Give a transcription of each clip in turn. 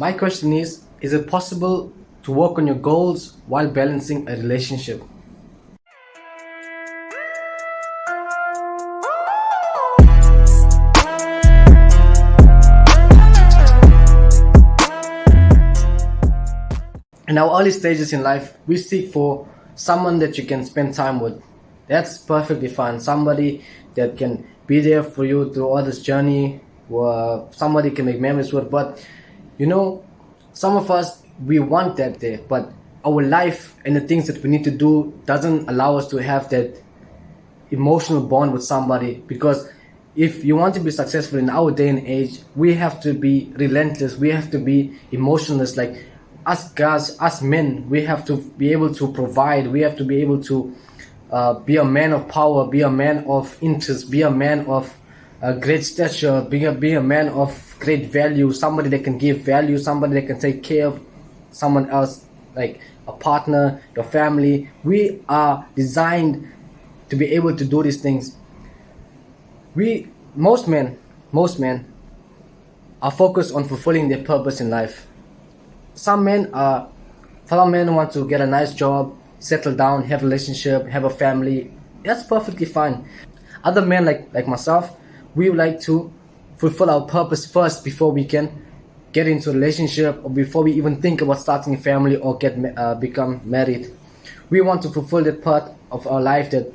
My question is it possible to work on your goals while balancing a relationship? In our early stages in life, we seek for someone that you can spend time with. That's perfectly fine. Somebody that can be there for you through all this journey, somebody can make memories with. But you know, some of us, we want that there, but our life and the things that we need to do doesn't allow us to have that emotional bond with somebody. Because if you want to be successful in our day and age, we have to be relentless, we have to be emotionless. Like us guys, us men, we have to be able to provide, we have to be able to be a man of power, be a man of interest, be a man of great stature, be a man of great value, somebody that can give value, somebody that can take care of someone else, like a partner, your family. We are designed to be able to do these things. Most men are focused on fulfilling their purpose in life. Some men want to get a nice job, settle down, have a relationship, have a family. That's perfectly fine. Other men like myself, we would like to fulfill our purpose first before we can get into a relationship, or before we even think about starting a family or become married. We want to fulfill that part of our life that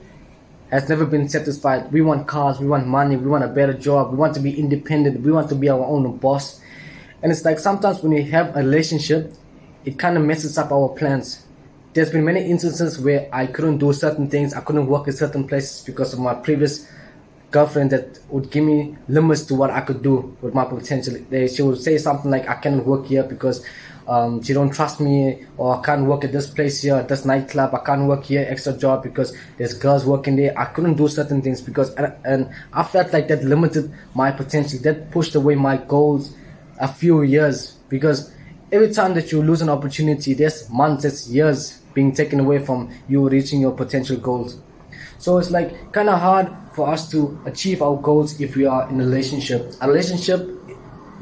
has never been satisfied. We want cars, we want money, we want a better job, we want to be independent, we want to be our own boss. And it's like sometimes when we have a relationship, it kind of messes up our plans. There's been many instances where I couldn't do certain things, I couldn't work in certain places because of my previous girlfriend that would give me limits to what I could do with my potential. She would say something like, I can't work here because she don't trust me, or I can't work at this place here, at this nightclub, I can't work here, extra job because there's girls working there. I couldn't do certain things because, and I felt like that limited my potential, that pushed away my goals a few years. Because every time that you lose an opportunity, there's months, there's years being taken away from you reaching your potential goals. So it's like kind of hard for us to achieve our goals if we are in a relationship. A relationship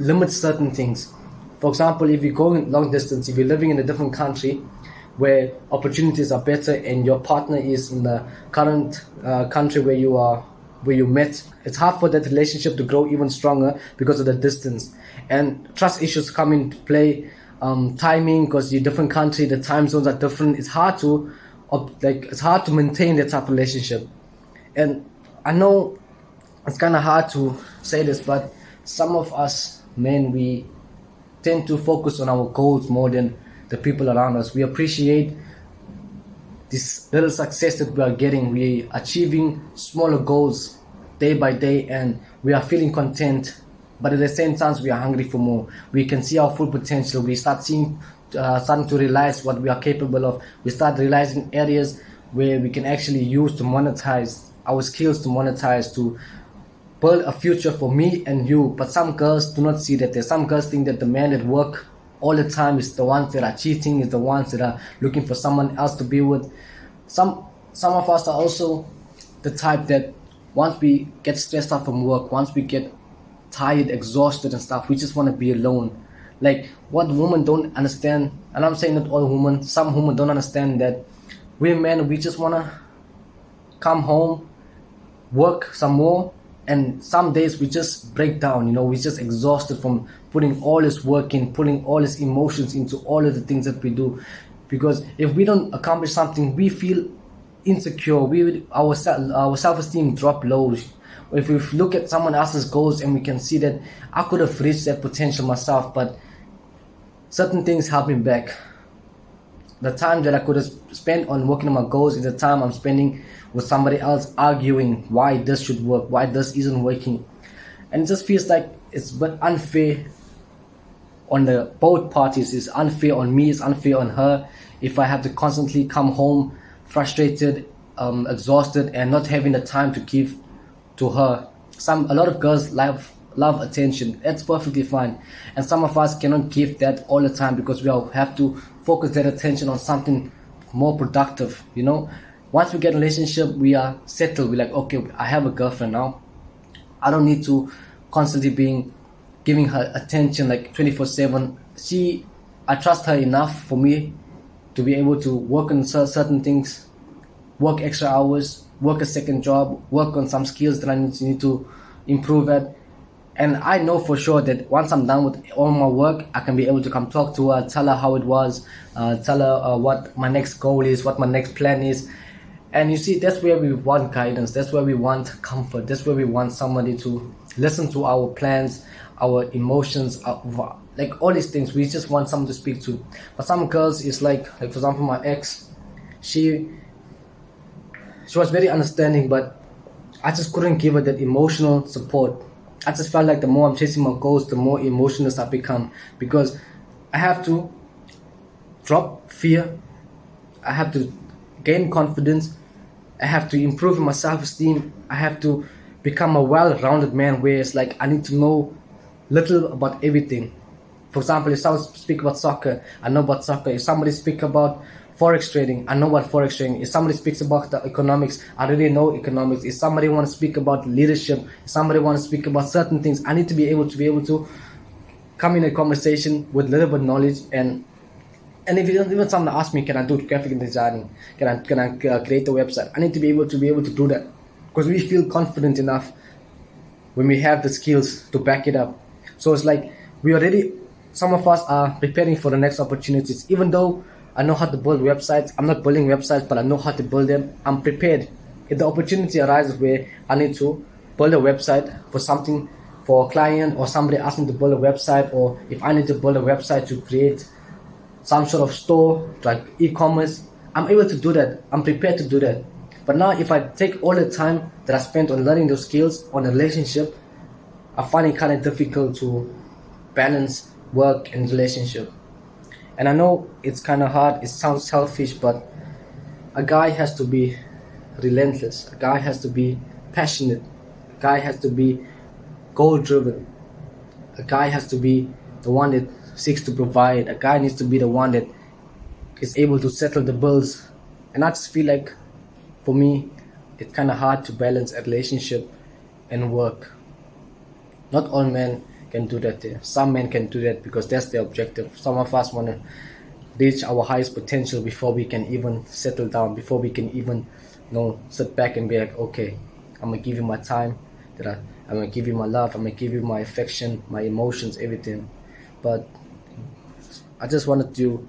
limits certain things. For example, if you're going long distance, if you're living in a different country where opportunities are better and your partner is in the current country where you met, it's hard for that relationship to grow even stronger because of the distance. And trust issues come into play, timing, because you're different country, the time zones are different. It's hard to maintain that type of relationship. And I know it's kind of hard to say this, but some of us men, we tend to focus on our goals more than the people around us. We appreciate this little success that we are getting. We are achieving smaller goals day by day, and we are feeling content. But at the same time, we are hungry for more. We can see our full potential. We starting to realize what we are capable of. We start realizing areas where we can actually use to monetize our skills, to monetize, to build a future for me and you. But some girls do not see that. There's some girls think that the men that work all the time is the ones that are cheating, is the ones that are looking for someone else to be with. Some of us are also the type that once we get stressed out from work, once we get tired, exhausted and stuff, we just want to be alone. Like what women don't understand, and I'm saying not all women, some women don't understand that we men, we just want to come home, work some more, and some days we just break down. We're just exhausted from putting all this work in, putting all this emotions into all of the things that we do. Because if we don't accomplish something, we feel insecure, our self-esteem drop low. If we look at someone else's goals and we can see that I could have reached that potential myself, but certain things held me back. The time that I could have spent on working on my goals is the time I'm spending with somebody else arguing why this should work, why this isn't working. And it just feels like it's but unfair on the both parties. It's unfair on me, it's unfair on her, if I have to constantly come home frustrated, exhausted, and not having the time to give to her. A lot of girls love attention. That's perfectly fine, and some of us cannot give that all the time because we all have to focus that attention on something more productive. Once we get a relationship, we are settled. We're like, okay, I have a girlfriend now. I don't need to constantly being giving her attention like 24/7. I trust her enough for me to be able to work on certain things, work extra hours, work a second job, work on some skills that I need to improve at. And I know for sure that once I'm done with all my work, I can be able to come talk to her, tell her how it was, tell her what my next goal is, what my next plan is. And you see, that's where we want guidance, that's where we want comfort, that's where we want somebody to listen to our plans, our emotions, like all these things. We just want someone to speak to. But some girls, it's like for example, my ex, she was very understanding, but I just couldn't give her that emotional support. I just felt like the more I'm chasing my goals, the more emotionless I become, because I have to drop fear, I have to gain confidence, I have to improve my self-esteem, I have to become a well-rounded man, where it's like I need to know little about everything. For example, if someone speak about soccer, I know about soccer. If somebody speak about forex trading, I know about forex trading. If somebody speaks about the economics, I really know economics. If somebody want to speak about leadership, if somebody want to speak about certain things, I need to be able to come in a conversation with little bit knowledge. And if even someone asks me, can I do graphic designing? Can I create a website? I need to be able to do that, because we feel confident enough when we have the skills to back it up. So it's like some of us are preparing for the next opportunities. Even though I know how to build websites, I'm not building websites, but I know how to build them. I'm prepared. If the opportunity arises where I need to build a website for something, for a client, or somebody asks me to build a website, or if I need to build a website to create some sort of store, like e-commerce, I'm able to do that. I'm prepared to do that. But now if I take all the time that I spent on learning those skills on a relationship, I find it kind of difficult to balance work and relationship. And I know it's kind of hard, it sounds selfish, but a guy has to be relentless, a guy has to be passionate, a guy has to be goal driven, a guy has to be the one that seeks to provide, a guy needs to be the one that is able to settle the bills. And I just feel like for me it's kind of hard to balance a relationship and work. Not all men can do that there. Some men can do that because that's their objective. Some of us want to reach our highest potential before we can even settle down, before we can even sit back and be like, okay, I'm gonna give you my time, I'm gonna give you my love, I'm gonna give you my affection, my emotions, everything. But I just wanted to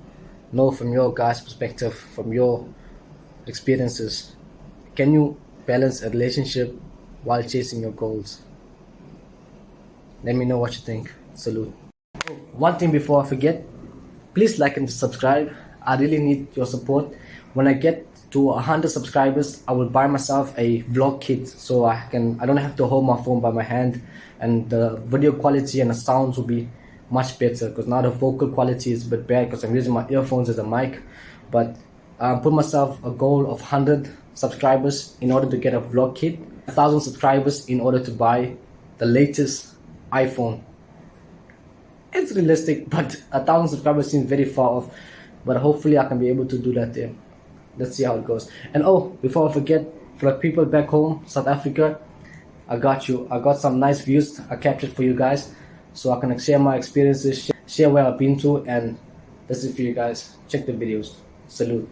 know from your guys' perspective, from your experiences, can you balance a relationship while chasing your goals? Let me know what you think. Salute. One thing before I forget, please like and subscribe. I really need your support. When I get to 100 subscribers, I will buy myself a vlog kit, so I don't have to hold my phone by my hand, and the video quality and the sounds will be much better, because now the vocal quality is a bit bad because I'm using my earphones as a mic. But I put myself a goal of 100 subscribers in order to get a vlog kit, 1,000 subscribers in order to buy the latest iPhone. It's realistic, but 1,000 subscribers seems very far off, but hopefully I can be able to do that there. Let's see how it goes. And before I forget, for the people back home, South Africa, I got some nice views I captured for you guys, so I can share my experiences, share where I've been to, and that's it for you guys. Check the videos. Salute.